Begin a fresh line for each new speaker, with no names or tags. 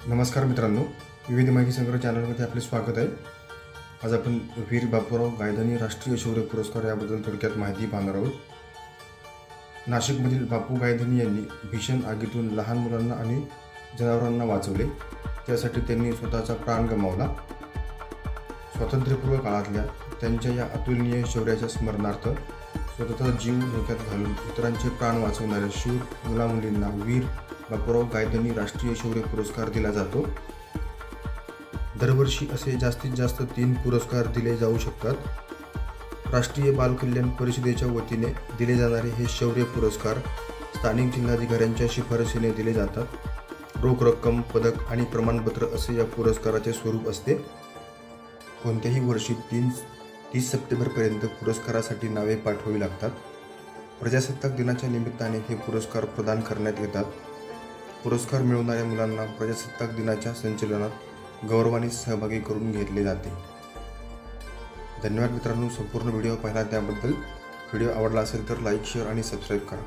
नमस्कार मित्रांनो, विविध माहिती संग्रह चॅनलमध्ये आपले स्वागत आहे। आज आपण वीर बापूराव गायधनी राष्ट्रीय शौर्य पुरस्कार याबद्दल थोडक्यात माहिती पाहणार आहोत। नाशिकमधील बापू गायधनी यांनी भीषण आगीतून लहान मुलांना आणि जनावरांना वाचवले। त्यासाठी त्यांनी स्वतःचा प्राण गमावला। स्वातंत्र्यपूर्व काळातल्या त्यांच्या या अतुलनीय शौर्याच्या स्मरणार्थ स्वतःचा जीव धोक्यात घालून इतरांचे प्राण वाचवणाऱ्या शूर मुलामुलींना वीर बापूराव गायधनी राष्ट्रीय शौर्य पुरस्कार दिला जातो। दरवर्षी असे जास्तीत जास्त 3 पुरस्कार दिले जाऊ शकतात। राष्ट्रीय बाल कल्याण परिषदेच्या वतीने दिले जाणारे हे शौर्य पुरस्कार स्थानिक जिल्हाधिकाऱ्यांच्या शिफारसीने दिले जातात। रोख रक्कम, पदक आणि प्रमाणपत्र असे या पुरस्काराचे स्वरूप असते। कोणत्याही वर्षी 30 सप्टेंबरपर्यंत पुरस्कारासाठी नावे पाठवावी लागतात। प्रजासत्ताक दिनाच्या निमित्ताने हे पुरस्कार प्रदान करण्यात येतात। पुरस्कार मिळवणाऱ्या मुलांना प्रजासत्ताक दिनाच्या संचलनात गौरवाने सहभागी करून घेतले जाते। धन्यवाद मित्रांनो, संपूर्ण व्हिडिओ पाहिला त्याबद्दल। व्हिडिओ आवडला असेल तर लाईक, शेअर आणि सबस्क्राईब करा।